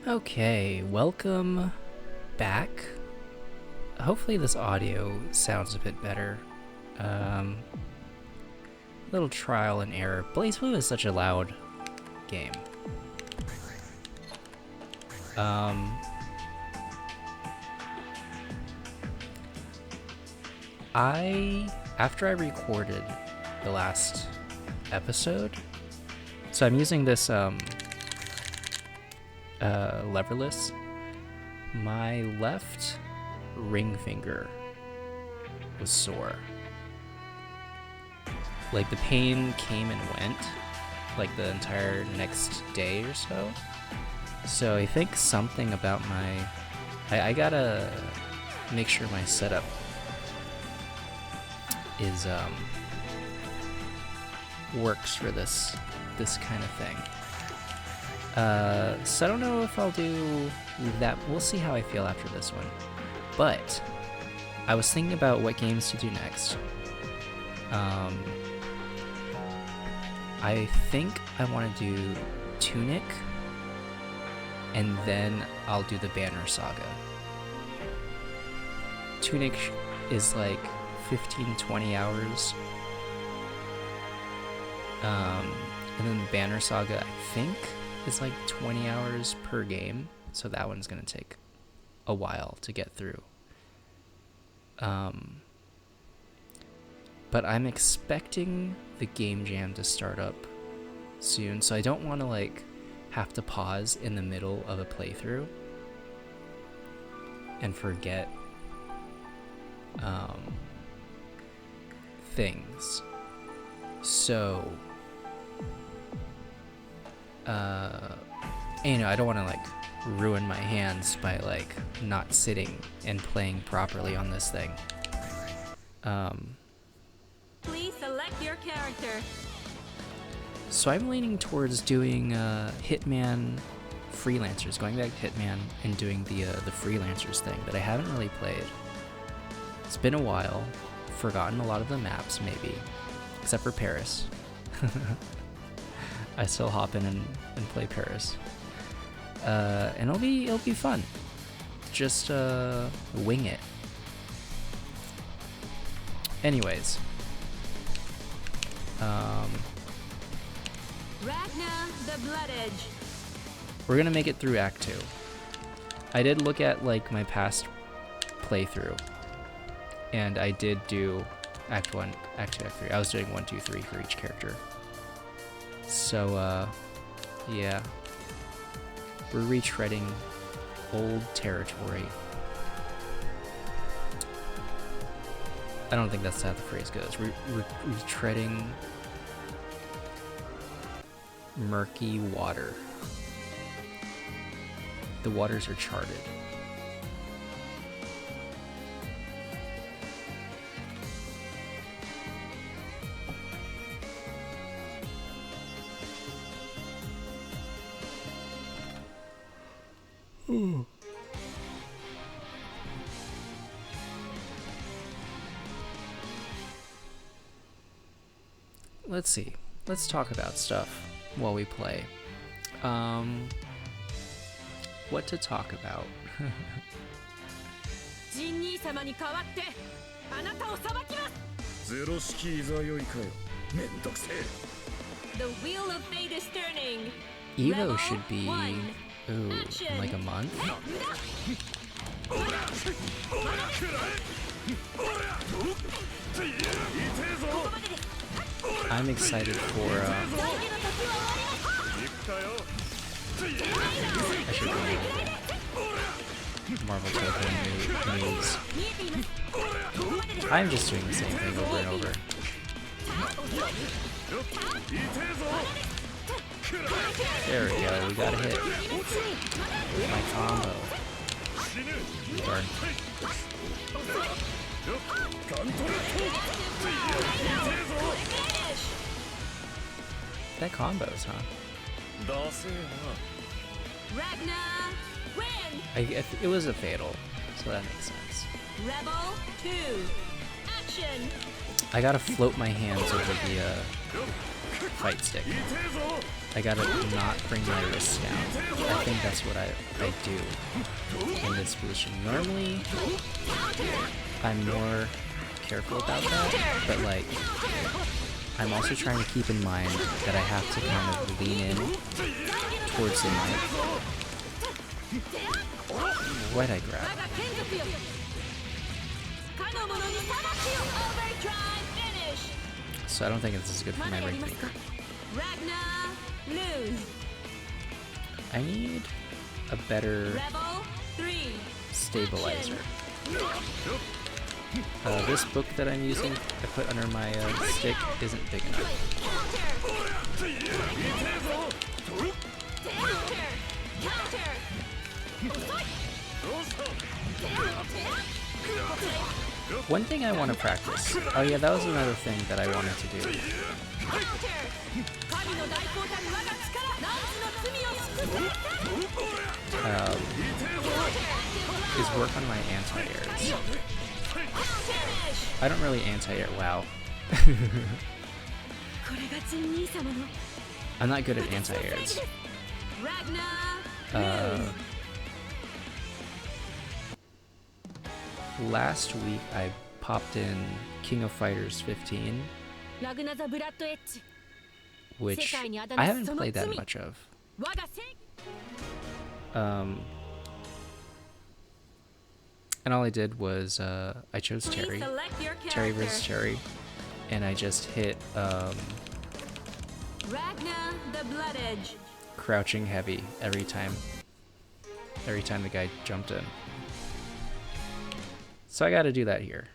Okay, welcome back. Hopefully this audio sounds a bit better. Little trial and error. BlazBlue is such a loud game. After I recorded the last episode, so I'm using this leverless, my left ring finger was sore. Like the pain came and went like the entire next day or so. So I think something about I gotta make sure my setup is works for this kind of thing. So I don't know if I'll do that. We'll see how I feel after this one. But I was thinking about what games to do next. I think I want to do Tunic, and then I'll do the Banner Saga. Tunic is like 15-20 hours. And then the Banner Saga, I think, is like 20 hours per game. So that one's going to take a while to get through. But I'm expecting the game jam to start up soon, so I don't want to like have to pause in the middle of a playthrough and forget things. So you know, I don't want to like ruin my hands by like not sitting and playing properly on this thing. Please select your character. So I'm leaning towards doing Hitman freelancers, going back to Hitman and doing the freelancers thing that I haven't really played. It's been a while, forgotten a lot of the maps maybe, except for Paris. I still hop in and play Paris, and it'll be fun. Just wing it. Anyways. Ragna, the Blood Edge. We're gonna make it through Act 2. I did look at like my past playthrough, and I did do Act 1, Act 2, Act 3. I was doing 1, 2, 3 for each character. So, yeah. We're retreading old territory. I don't think that's how the phrase goes. We're retreading murky water. The waters are charted. Let's see. Let's talk about stuff while we play. What to talk about? The wheel of fate is turning. Evo should be in like a month. I'm excited for I should read Marvel Token news. I'm just doing the same thing over and over. There we go, we got a hit. My combo. Darn. That combos, huh? Ragna, win. It was a fatal, so that makes sense. Rebel 2, action. I gotta float my hands over fight stick. I gotta not bring my wrists down. I think that's what I do in this position. Normally, I'm more careful about that, but like, I'm also trying to keep in mind that I have to kind of lean in towards the knife. Why'd I grab? So I don't think this is good for my ring finger. Ragna, lose. I need a better Rebel, 3. stabilizer. This book that I'm using, I put under my stick, isn't big enough. One thing I want to practice. Oh yeah, that was another thing that I wanted to do. Is work on my anti-airs. I don't really anti-air. Wow. I'm not good at anti-airs. Last week I popped in King of Fighters 15, which I haven't played that much of. And all I did was I chose Terry versus Terry, and I just hit Ragna, the Blood Edge. crouching heavy every time the guy jumped in. So I gotta do that here.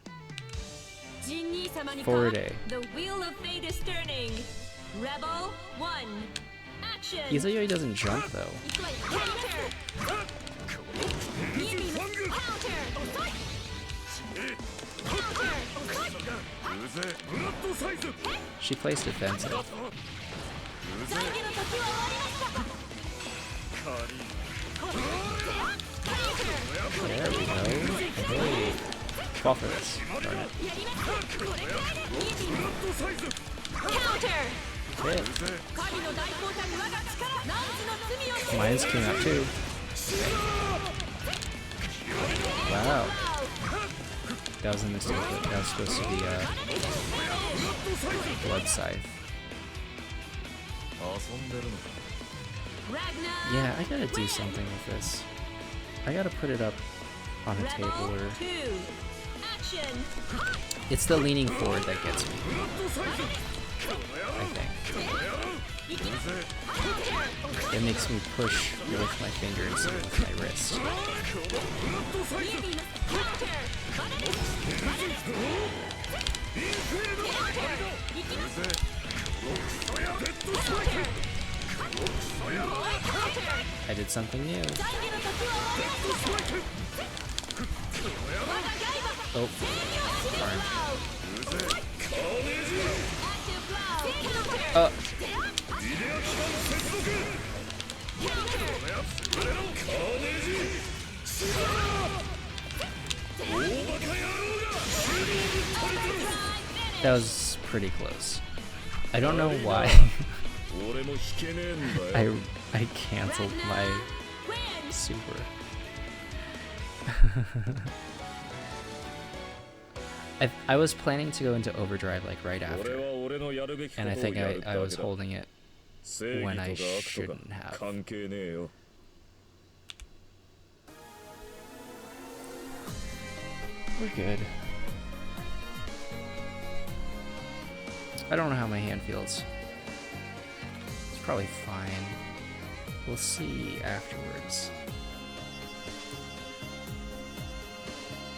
Forward A. The wheel of fate is turning. Rebel 1. Action. Izayoi doesn't jump though. She plays defensive. There we go. Hey. Fall for this. Darn it. Hit. Mine's came up too. Wow. That was a mistake. That was supposed to be a blood scythe. Yeah, I gotta do something with this. I gotta put it up on a table or... It's the leaning forward that gets me, I think. It makes me push with my finger instead of with my wrist. I did something new. Oh, darn. That was pretty close. I don't know why. I canceled my super. I was planning to go into overdrive like right after, and I think I was holding it when I shouldn't have. We're good. I don't know how my hand feels. It's probably fine. We'll see afterwards.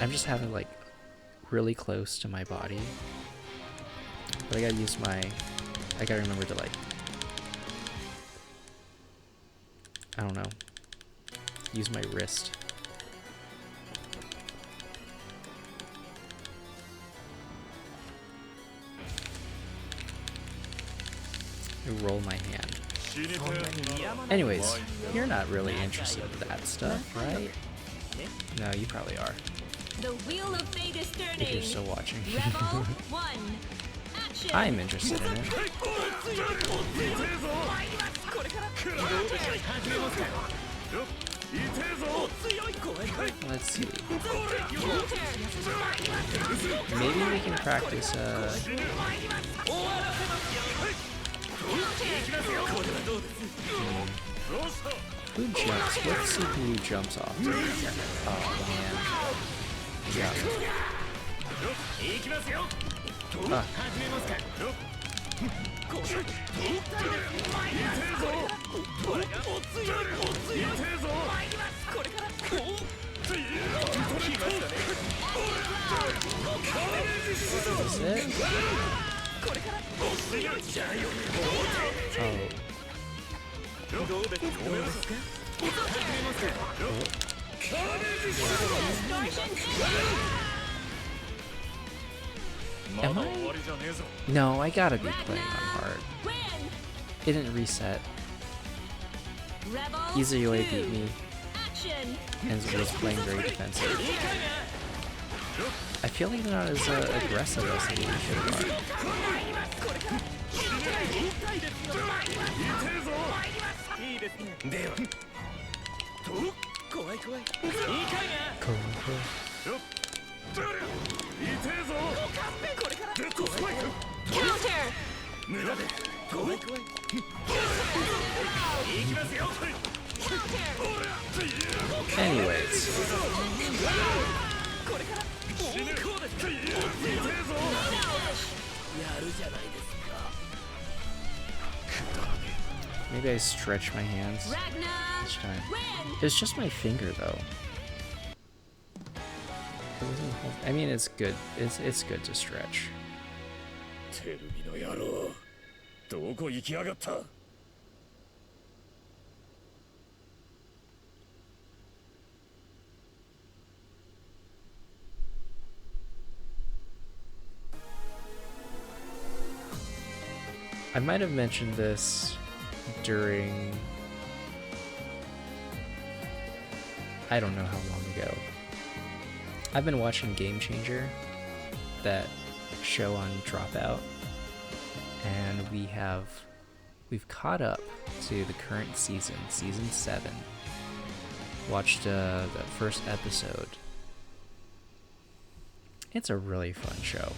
I'm just having like really close to my body, but I gotta use my, I gotta remember to like, I don't know, use my wrist. I roll my hand. Anyways, you're not really interested in that stuff, right? No, you probably are. The wheel of fate is turning. If you're still watching. Rebel 1. Action. I'm interested in it. Let's see. Maybe we can practice who jumps? Let's see who jumps off. Oh man. Yeah. Ah. Is it? Am I? No, I gotta be playing on hard. It didn't reset. Izuyoi beat me and was playing very defensive. I feel like they're not as aggressive as they should have. Anyways. Maybe I stretch my hands Ragna, each time. win. It's just my finger though. I mean, it's good. It's good to stretch. I might have mentioned this during, I don't know how long ago. I've been watching Game Changer, that show on Dropout, and we've caught up to the current season, season 7. Watched the first episode. It's a really fun show.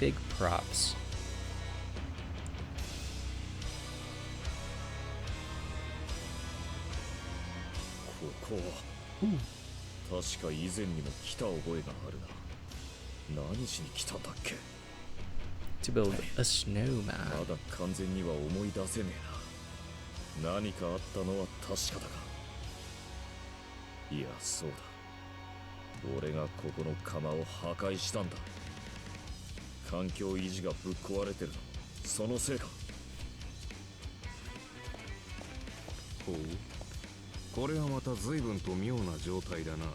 Big props. To build a snowman. 完全には思い出せねえな。何かあったのは確かだが。いや、そうだ。俺がここの窯を破壊したんだ。環境維持がぶっ壊れてるの。そのせいか。ほう。これはまた随分と妙な状態だな。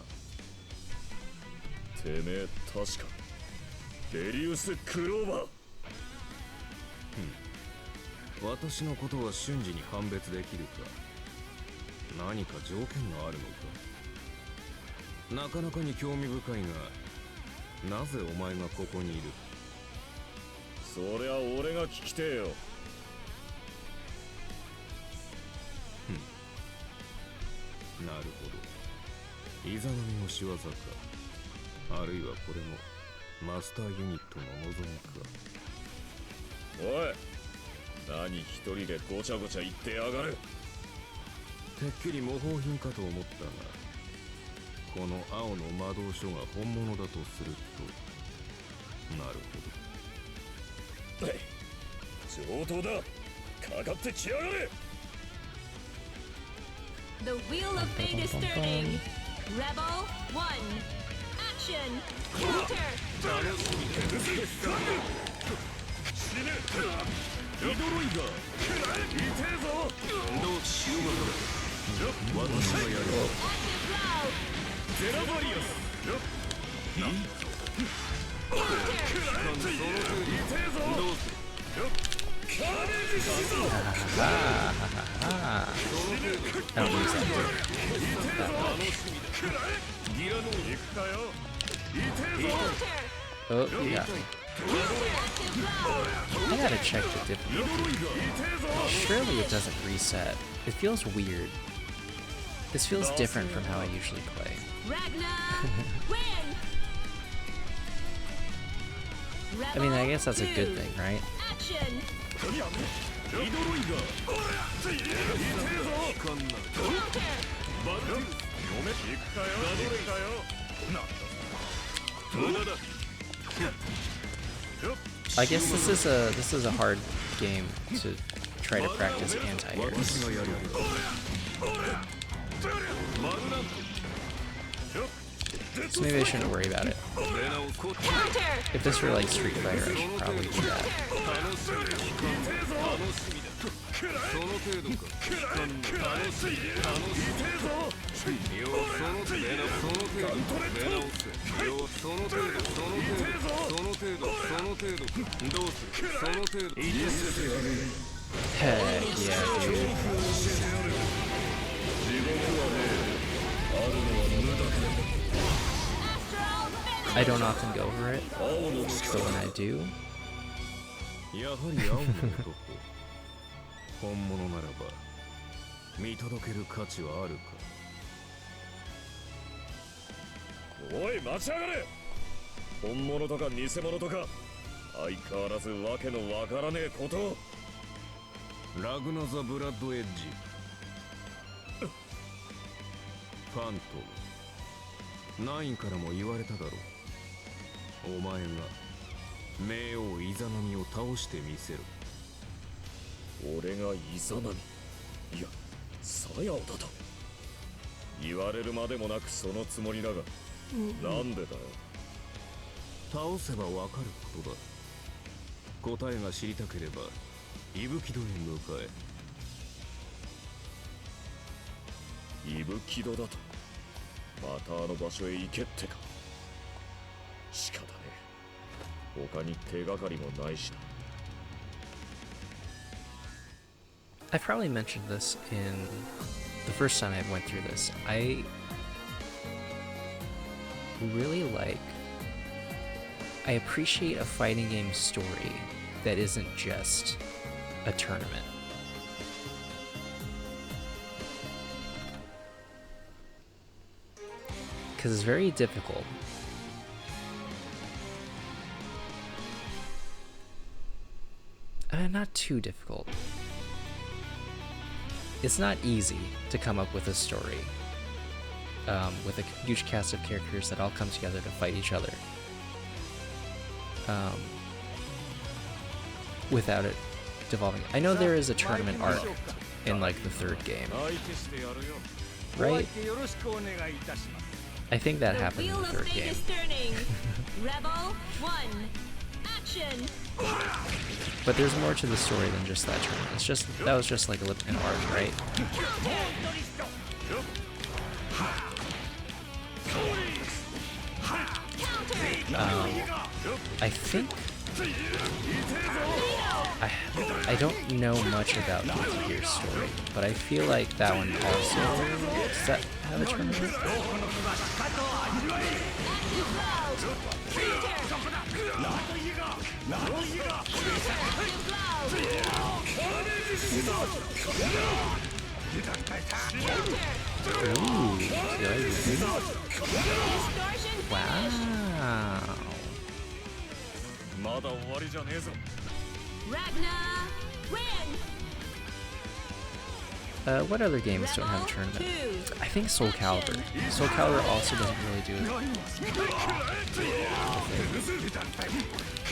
てめえ確かベリウス・クローバー。私のことは瞬時に判別できるか。何か条件があるのか。なかなかに興味深いが、なぜお前がここにいる。そりゃ俺が聞きてえよ。なるほど。イザナミの仕業か。あるいはこれもマスターユニットの望みか。おい、何一人でごちゃごちゃ言ってやがる。てっきり模倣品かと思ったが、この青の魔導書が本物だとすると。なるほど。上等だ。かかってきやがれ。The wheel of fate is turning. Rebel 1. Action. Counter. 驚いが。痛えぞ。どうしようが。私がやる。ゼラバリアス。Oh, yeah. I gotta check the difficulty. Surely it doesn't reset. It feels weird. This feels different from how I usually play. Ragna, win. I mean, I guess that's a good thing, right? Action. I guess this is a hard game to try to practice anti-airs. So maybe I shouldn't worry about it. If this were like Street Fighter, I should probably do that. Heck yeah, dude. I don't often go for it, but when I do, やはり青の男本物ならば見届ける価値はあるか。おい待ち上がれ。本物とか偽物とか相変わらずわけのわからねえことを。ラグナザ・ブラッドエッジファントムナインからも言われただろう。お前が冥王イザナミを倒してみせろ。俺がイザナミ、いやサヤオだと言われるまでもなくそのつもりだが、なんでだよ。倒せばわかることだ。答えが知りたければ伊吹戸へ向かえ。伊吹戸だとまたあの場所へ行けってか。仕方ねえ、他に手がかりもないしな。I probably mentioned this in the first time I went through this. I really I appreciate a fighting game story that isn't just a tournament. Because it's very difficult. Not too difficult. It's not easy to come up with a story with a huge cast of characters that all come together to fight each other without it devolving. I know there is a tournament arc in like the third game, right? I think that happened in the third game. Rebel 1, action. But there's more to the story than just that tournament. It's just that was just like an arc, right? I think I don't know much about Guilty Gear's story, but I feel like that one also does that have a tournament? Ooh, good. Wow. Ragna, win. What other games don't have a tournament? I think Soul Calibur. Soul Calibur also doesn't really do it.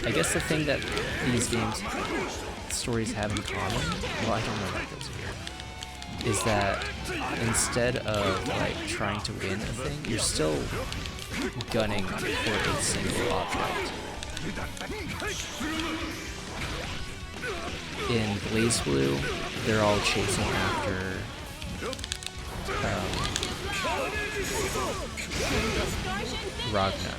I guess the thing that these games stories have in common, well, I don't know about those here, is that instead of like trying to win a thing, you're still gunning for a single object. In BlazBlue, they're all chasing after Ragna.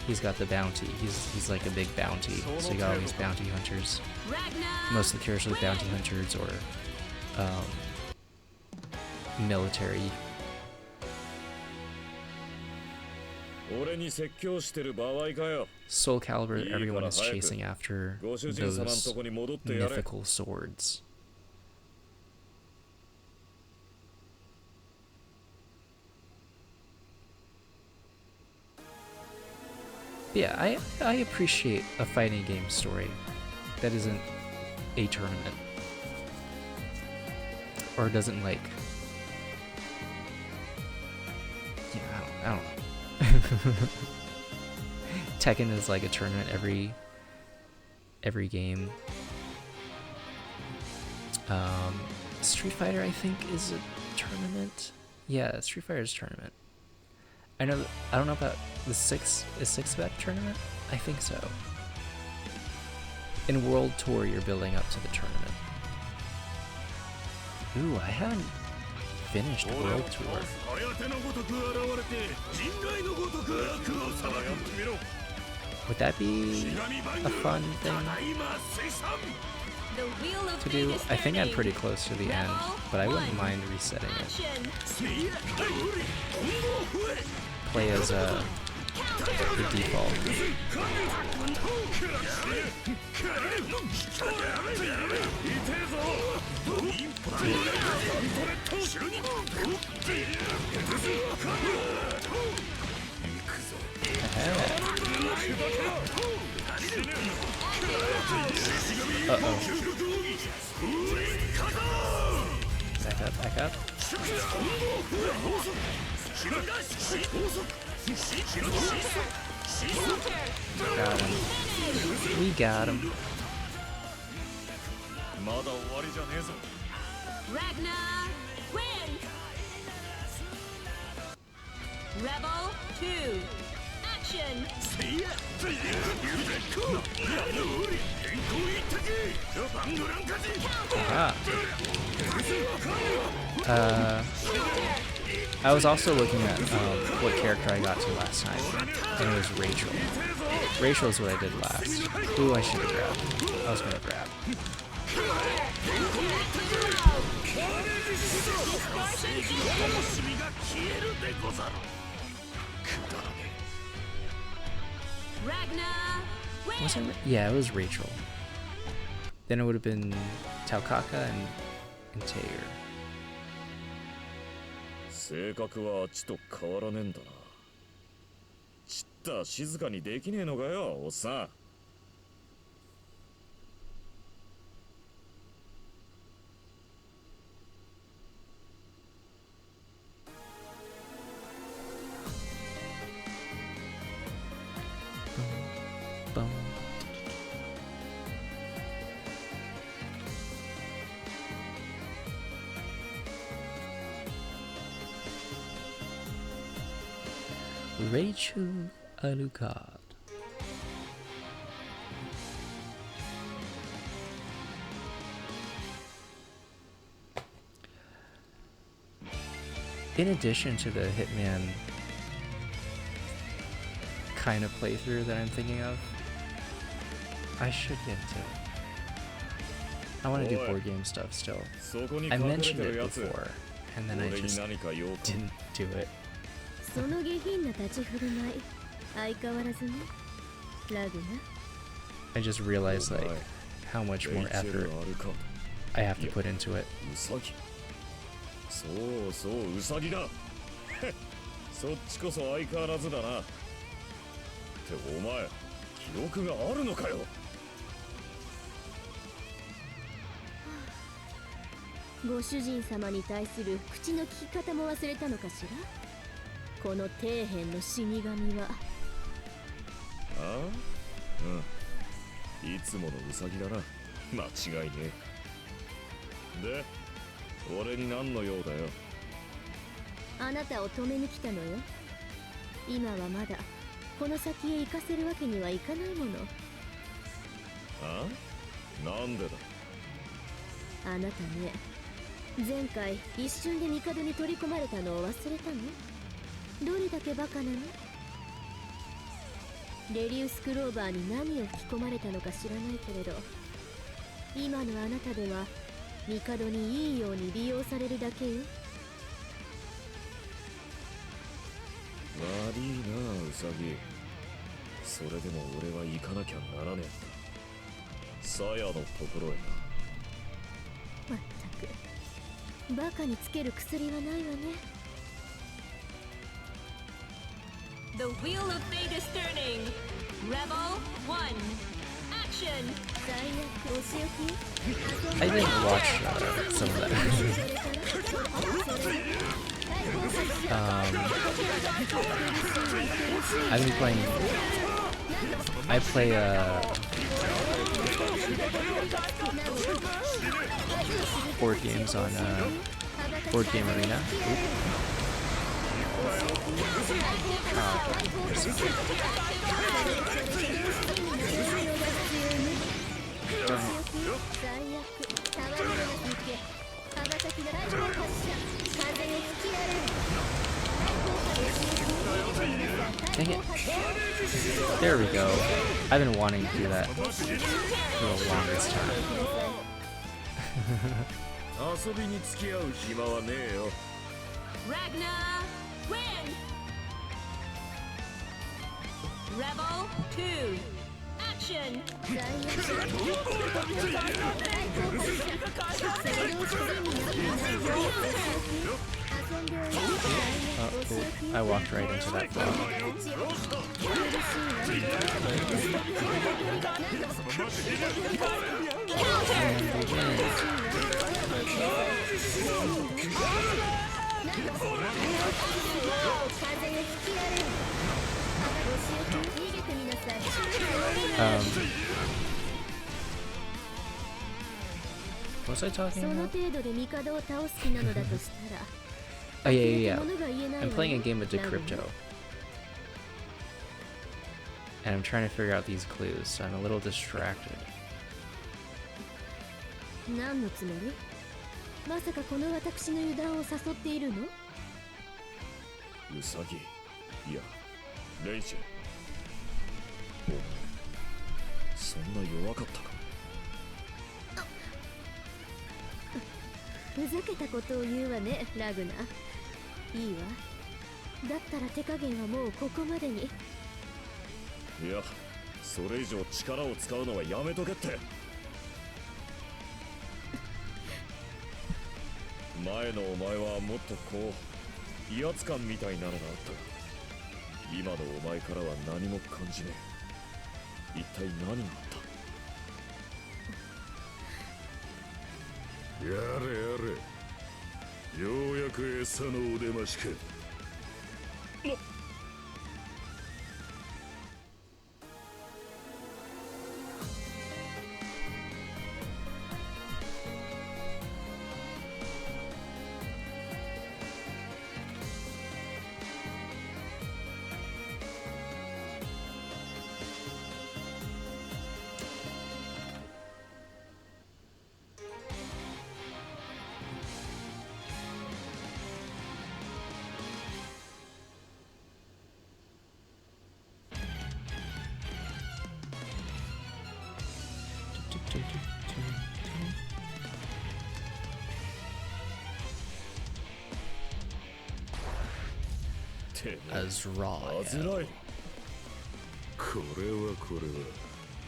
He's got the bounty. He's like a big bounty. So you got all these bounty hunters. Most of the characters are bounty hunters or military. 俺に説教してる場合かよ。 Soul Calibur, everyone is chasing after ご主人様の those とこに戻ってやれ。 mythical swords. Yeah, I appreciate a fighting game story that isn't a tournament. Or doesn't like... Yeah, I don't know. Tekken is like a tournament every game. Street Fighter, I think, is a tournament. Yeah, Street Fighter is a tournament. I don't know about the six bet tournament. I think so. In World Tour, you're building up to the tournament. Ooh, I haven't finished World Tour. Would that be a fun thing to do? I think I'm pretty close to the end, but I wouldn't mind resetting it. Play as the default. Uh-oh. Back up. Got him. We got him. Ragna win. Rebel 2. Action. I was also looking at what character I got to last time, and it was Rachel. Rachel is what I did last. Ooh, I should have grabbed. I was gonna grab. Ragna win. Was it? Yeah, it was Rachel. Then it would have been Taukaka and Taylor. 性格はあっちと変わらねえんだな。ちった静かにできねえのかよ、おっさん。Boom. Rachel Alucard. In addition to the Hitman kind of playthrough that I'm thinking of, I should get into it. I want to do board game stuff still. I mentioned it before, and then I just didn't do it. その下品な立ち振る舞い、相変わらずね、ラグナ。I just realized like how much more effort I have to put into it. そうそうウサギだ。そっちこそ相変わらずだな。ってお前記憶があるのかよ。ご主人様に対する口の利き方も忘れたのかしら。この底辺の死神は。ああ、うん。いつものウサギだな。間違いねえ。で、俺に何の用だよ。あなたを止めに来たのよ。今はまだこの先へ行かせるわけにはいかないもの。あ？なんでだ。あなたね、前回一瞬で帝に取り込まれたのを忘れたの？どれだけバカなの？レリウスクローバーに何を吹き込まれたのか知らないけれど、今のあなたでは帝にいいように利用されるだけよ。悪いなウサギ。それでも俺は行かなきゃならねえんだ。サヤのところへまったくバカにつける薬はないわね。 The wheel of fate is turning. Rebel 1. Action. 最悪お仕置き I didn't watch some of that. I've been playing. I play board games on Board Game Arena. Dang it. There we go. I've been wanting to do that for the longest time. 遊びに付き合う暇はねえよ。 Ragna win. Rebel 2. Action. Oh, I walked right into that frog. What was I talking その about? 程度で帝を倒す気なのだとしたら Oh yeah. 物が言えないわね。 I'm playing a game of Decrypto. And I'm trying to figure out these clues, so I'm a little distracted. 何のつもり？まさかこの私の油断を誘っているの？ウサギ、いや、レイチェル。お前、そんな弱かったか。ふざけたことを言うわね、ラグナ。いいわ。だったら手加減はもうここまでに。いや、それ以上力を使うのはやめとけって。前のお前はもっとこう威圧感みたいなのがあったが、今のお前からは何も感じねえ。一体何があった？やれやれ、ようやく餌のお出ましか。As raw. アズラエル。これは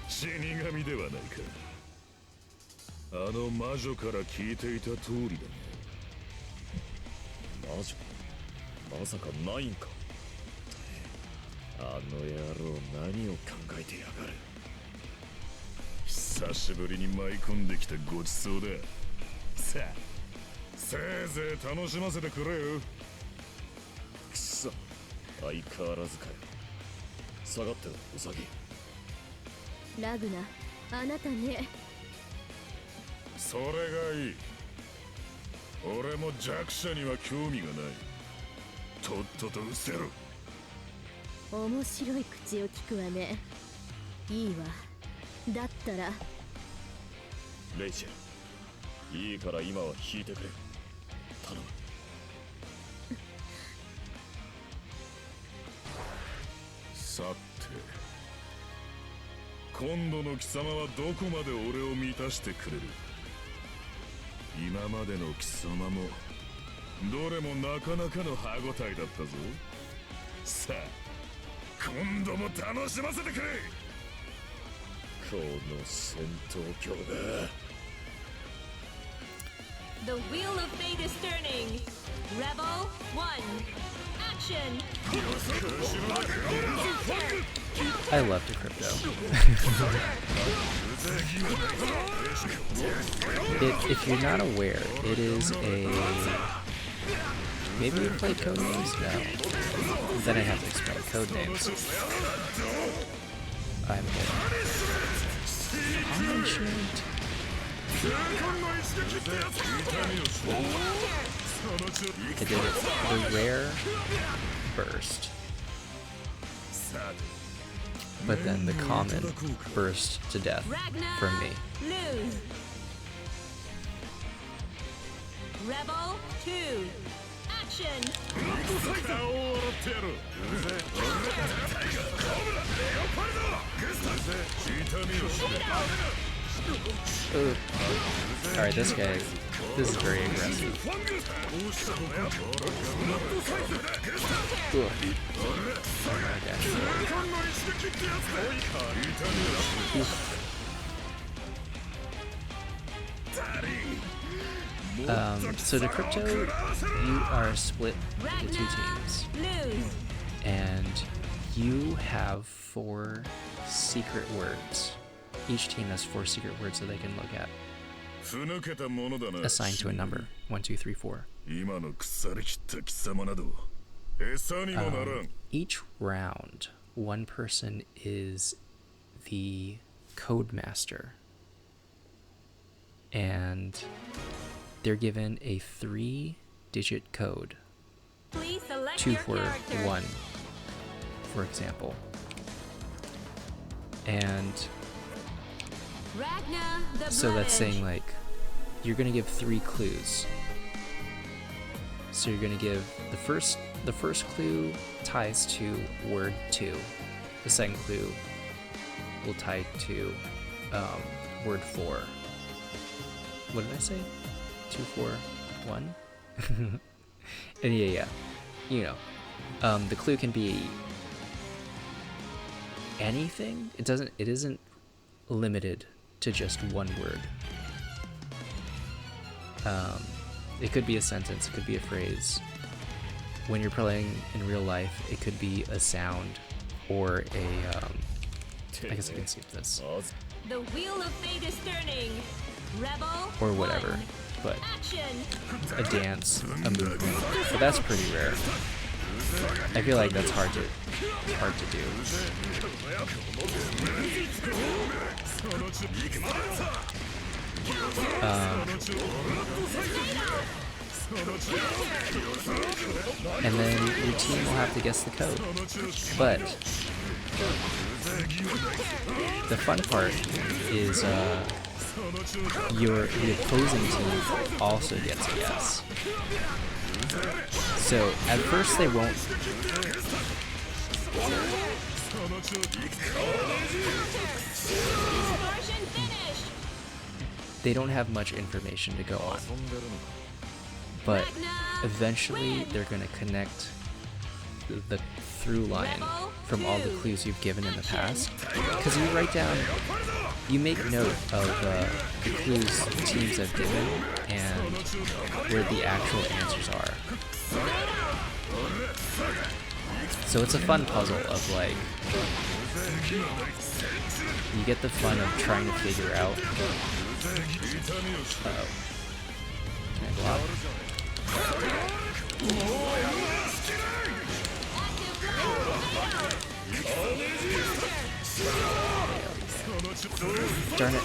死神ではないか。あの魔女から聞いていた通りだね。魔女？まさかないんか。あの野郎何を考えてやがる。久しぶりに舞い込んできたごちそうだ。さあ、せいぜい楽しませてくれよ。くそ、相変わらずかよ。下がってろ、ウサギ。ラグナ、あなたね。それがいい。俺も弱者には興味がない。とっとと失せろ。面白い口を聞くわね。いいわ。だったらレイチェル、いいから今は引いてくれ。頼む。さて、今度の貴様はどこまで俺を満たしてくれる？今までの貴様もどれもなかなかの歯ごたえだったぞ。さあ今度も楽しませてくれ。この戦闘狂が。 The wheel of fate is turning. Rebel 1. Action. I love Decrypto. If you're not aware, it is a... Maybe you played Codenames? No. Then I have to explain Codenames. I'm good. Punishment. I did it. The rare burst. But then the common burst to death for me. Lose. Rebel 2. Action. Alright, this guy, this is very aggressive. So to Crypto, you are split into 2 teams. And you have 4 secret words. Each team has 4 secret words that they can look at, assigned to a number. 1, 2, 3, 4. Each round, one person is the code master, and they're given a 3-digit code. Please select 2 your for character. 1, for example. And Ragna, the so that's Blooded. saying, like, you're gonna give 3 clues. So you're gonna give the first clue ties to word 2. The second clue will tie to word 4. What did I say? 2, 4, 1. And yeah, you know, the clue can be anything. It isn't limited to just one word. It could be a sentence, it could be a phrase. When you're playing in real life, it could be a sound or a, I guess I can skip this. The wheel of fate is turning. Rebel Or whatever, 1. but Action. a dance, a movement. But that's pretty rare. I feel like that's hard to do. And then your team will have to guess the code. But the fun part is the opposing team also gets a guess. So at first they won't. Portion finished. They don't have much information to go on. But eventually they're going to connect the through line from all the clues you've given in the past. Because you write down, you make note of the clues the teams have given and where the actual answers are. So it's a fun puzzle of, like, you get the fun of trying to figure out. Uh-oh. Can I block? Darn it.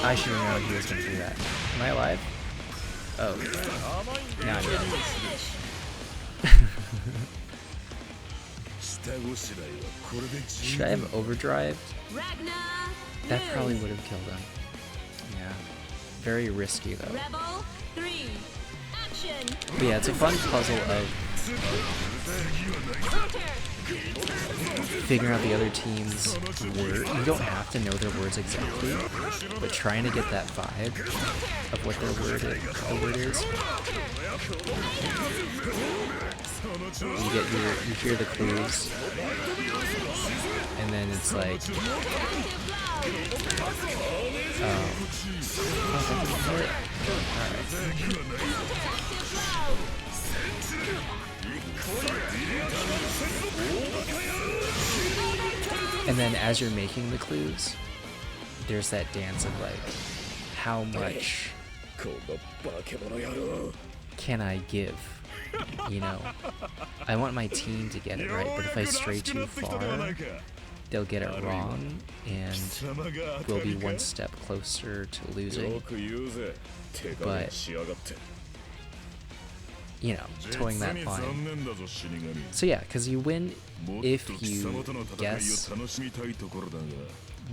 I should have known he was going to do that. Am I alive? Oh. Now I'm dead. Should I have overdrived? Ragna. That probably would have killed him. Yeah. Very risky though. Rebel 3. Action. But yeah, it's a fun puzzle of figuring out the other team's word. You don't have to know their words exactly, but trying to get that vibe of what their word is. you hear the clues, and then it's like, and then as you're making the clues, there's that dance of like, how much can I give? You know, I want my team to get it right, but if I stray too far, they'll get it wrong, and we'll be one step closer to losing. But, you know, towing that line. So yeah, because you win if you guess,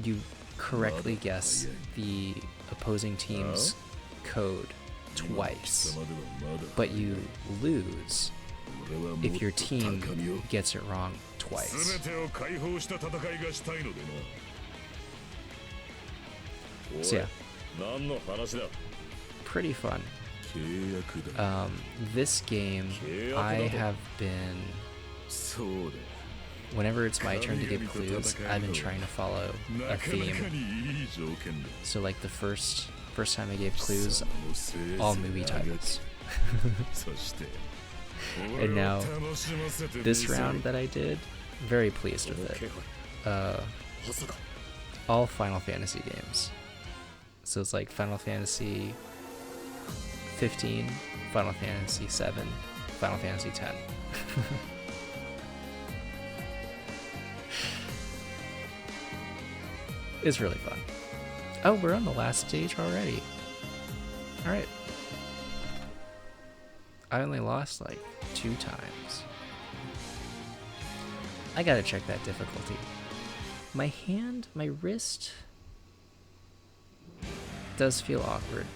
you correctly guess the opposing team's code twice, but you lose if your team gets it wrong twice. So yeah, pretty fun. This game, I have been, whenever it's my turn to give clues, I've been trying to follow a theme. So like the first time I gave clues, all movie titles. And now, this round that I did, very pleased with it. All Final Fantasy games. So it's like Final Fantasy 15, Final Fantasy 7, Final Fantasy 10. It's really fun. Oh, we're on the last stage already. Alright. I only lost like 2 times. I gotta check that difficulty. My hand, my wrist does feel awkward.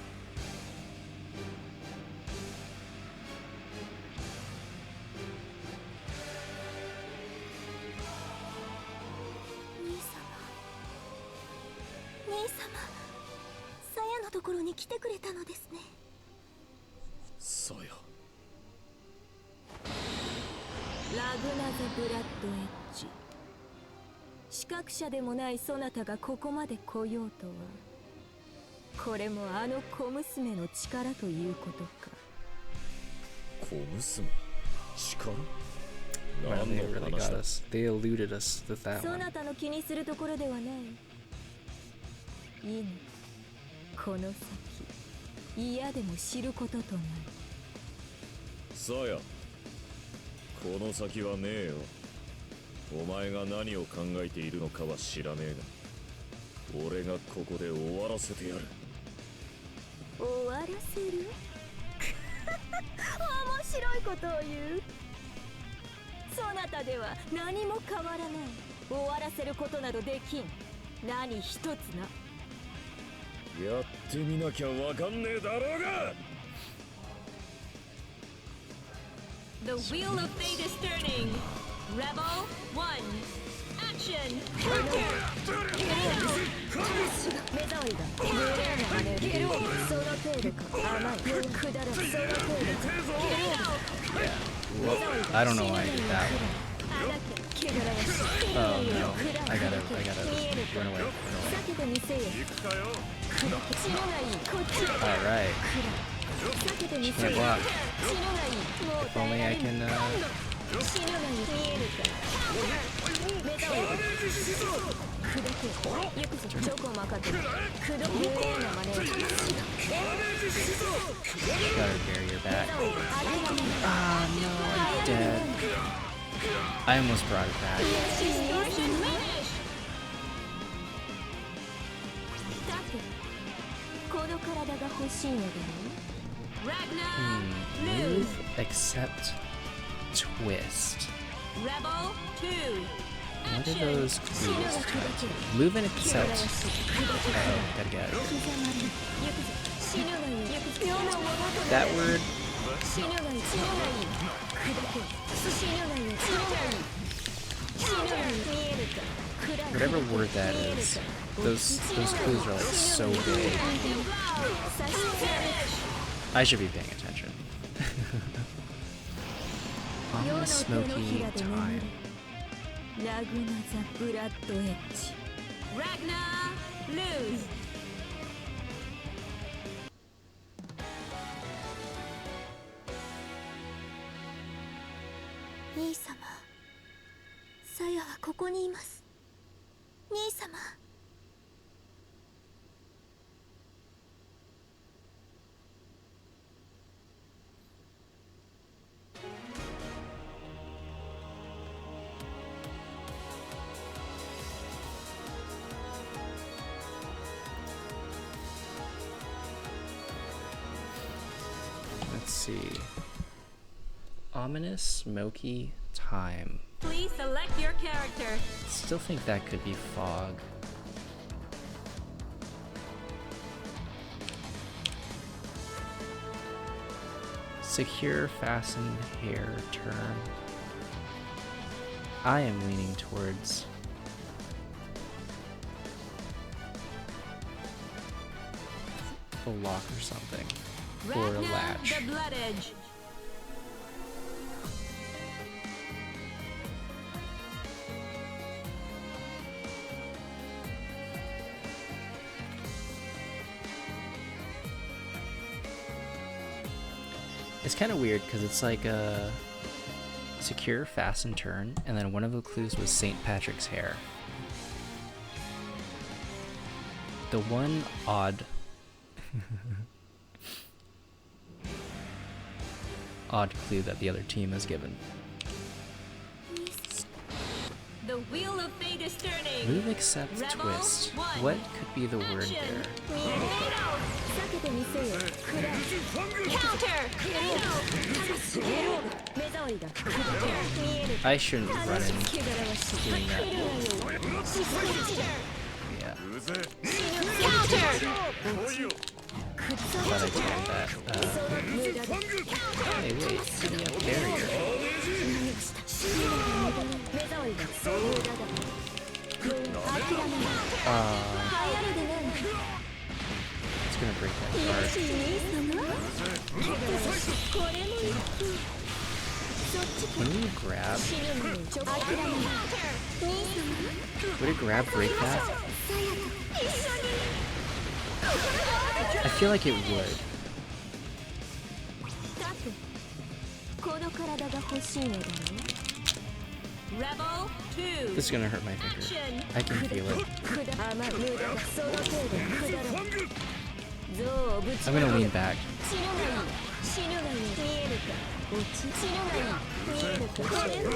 Ragna the Blood Edge。視覚者でもないそなたがここまで来ようとは、これもあの小娘の力ということか。小娘？力？ Wow, they really got us. They eluded us with that そ one. なたの気にするところではない。いいね。この先、嫌でも知ることとなる。さや、この先はねえよ。お前が何を考えているのかは知らねえが、俺がここで終わらせてやる。終わらせる？面白いことを言う。そなたでは何も変わらない。終わらせることなどできん。何一つな。やってみなきゃわかんねえだろうが。 The wheel of fate is turning. Rebel 1. Action. Well, I don't know why I did that one. Oh no, I gotta run away. Alright. Can't block. If only I can, Gotta barrier back. Ah, no, I'm dead. I almost brought it back. Move, accept, twist. Rebel 2. What are those clues? Move and accept. Uh-oh, gotta get it. That word. Whatever word that is, those clues are like so big. I should be paying attention. Ominous smoky time. ラグナ・ザ・ブラッドエッジ Ragna lose 兄様サヤはここにいます兄様 Let's see. Ominous smoky time. Please select your character Still think that could be fog. Secure fastened hair turn. I am leaning towards a lock or something. Or a Ragna latch. the Blood Edge It's kind of weird because it's like a secure, fast, and turn, and then one of the clues was St. Patrick's hair. The one odd clue that the other team has given. The wheel of fate is turning Move accept Rebel twist. one. What could be the word Action. there? 避けてみせよクラ Counter 目障りだ I shouldn't run in 汚らわしい doing that. 来るわよ Yeah, うぜ Counter glad I timed that. 無駄だ Hey, wait, give me a barrier. 目障りだ無駄だ諦めない Uh, 流行るでね it's gonna break that よ card. し兄様これも一気そっち When you grab, 死ぬのにちょ諦めない兄様 would a grab break that? さやか I feel like it would. だってこの体が欲しいのだろ Rebel 2 This is gonna hurt my finger. I can feel it. くだあま無駄だその程度くだらん象をぶち I'm gonna lean back. 死ぬがいい死ぬがいい見えるか落ち死ぬがいい見えるかこれも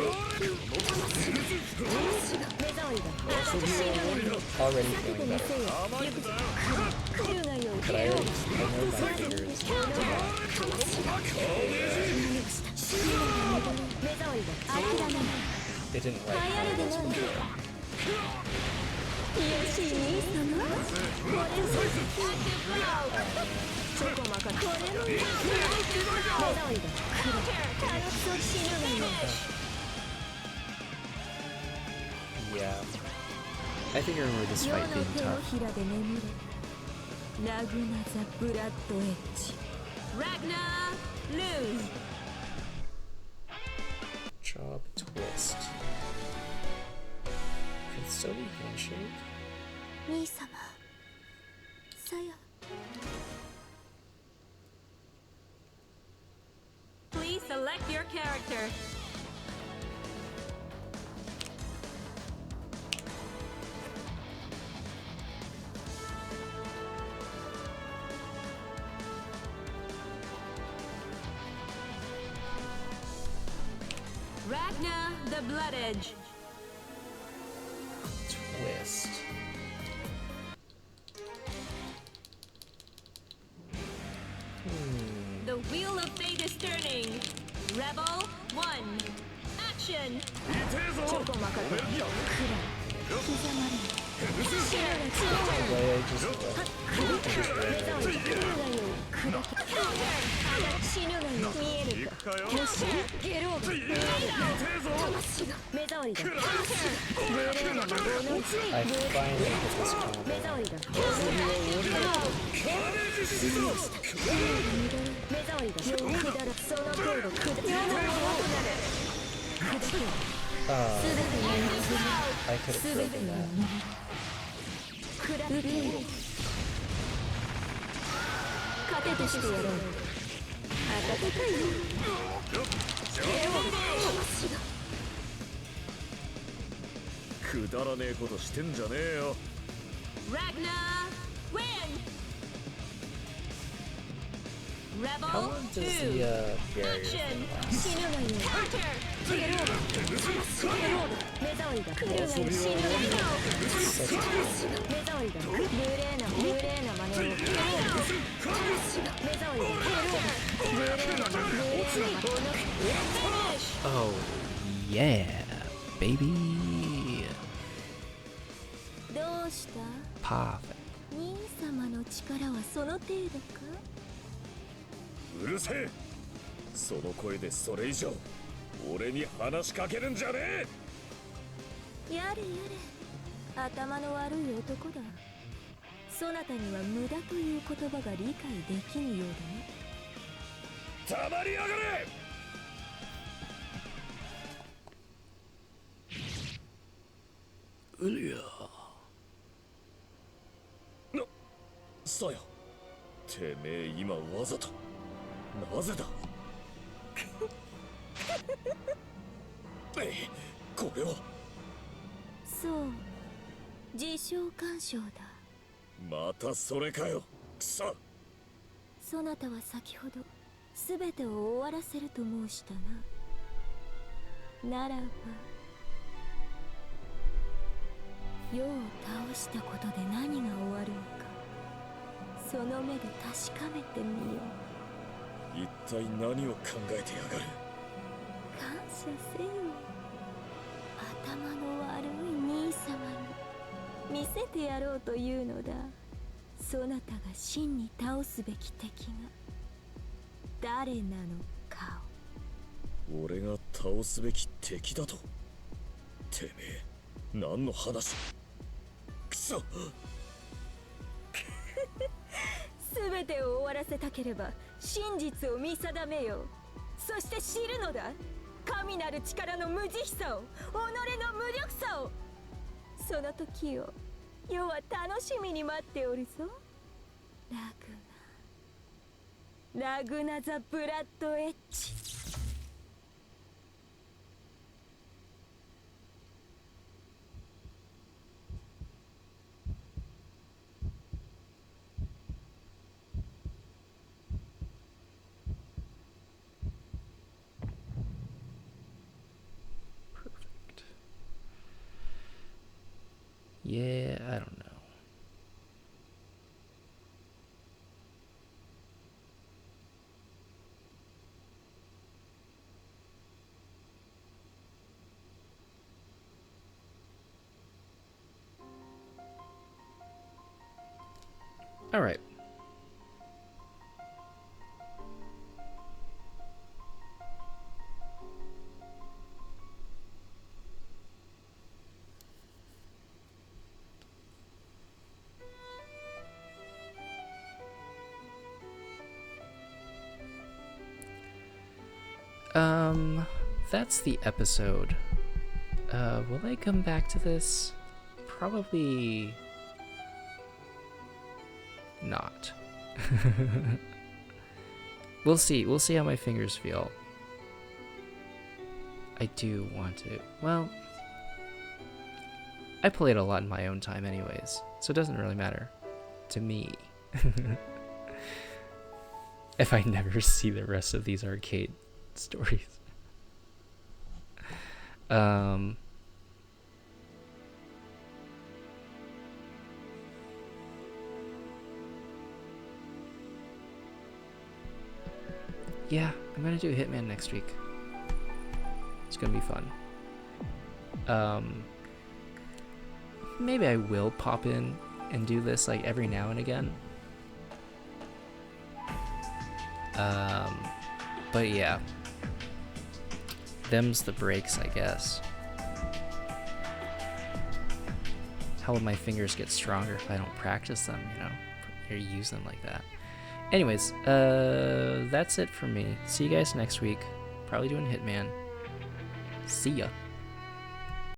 目障りだ死ぬがいい Already 避けて feeling み better. せよゆくぞ来るがよ But I know my finger is 死ぬがいい目障りだ諦めない It didn't 流 like 行 how る it で was ない before. よし兄様これぞチョコマカこれもいい目障りだそっ死ぬがよ Yeah. I think I remember this 世の fight being 手の tough. ひらで眠れラグナ・ザ・ブラッドエッジ Ragna lose Job twist. Could it still be handshake? 兄様さや Please select your character Ragna the Blood Edge Twist. The wheel of fate is turning Rebel 1 Action チョコマカくら刻まれない死ぬが死ぬがよ Why I just 目障りだ来るがよ砕け死ぬがよ見えるかよしゲローブ目障りだブレーの魔法の I finally get this combo. 目障りだ目障りだ下るその程度下る I could have broken that. 糧としてやろう温かいよくだらねえことしてんじゃねえよ。 Ragna win How Rebel long does the barrier thing last? 死ぬがよゲローブ目障りだ来るがよ死ぬがよ目障りだ無礼な真似を目障りだ無礼な魔法の Oh, yeah, baby. どうした Perfect. 兄様の力はその程度かうるせえ。その声でそれ以上俺に話しかけるんじゃねえ。やれやれ頭の悪い男だそなたには無駄という言葉が理解できぬようだねたまりやがれ。うりゃ。さよ、てめえ今わざとなぜだ。これはそう自称干渉だまたそれかよ。くそ。そなたは先ほど全てを終わらせると申したな。ならば世を倒したことで何が終わるのかその目で確かめてみよう。一体何を考えてやがる。感謝せよ頭の悪い兄様に見せてやろうというのだ。そなたが真に倒すべき敵が誰なのかを。俺が倒すべき敵だと。てめえ何の話。くそ。全てを終わらせたければ真実を見定めよう。そして知るのだ神なる力の無慈悲さを己の無力さを。その時を世は楽しみに待っておるぞ。ラグナザ・ブラッドエッジ。Yeah, I don't know. All right. That's the episode. Will I come back to this? Probably not. We'll see. We'll see how my fingers feel. I do want to. Well, I played a lot in my own time anyways, so it doesn't really matter to me. If I never see the rest of these arcade stories. Yeah, I'm gonna do Hitman next week. It's gonna be fun. Maybe I will pop in and do this like every now and again. But yeah, them's the breaks, I guess. How will my fingers get stronger if I don't practice them, you know, or use them like that? Anyways, that's it for me. See you guys next week. Probably doing Hitman. See ya.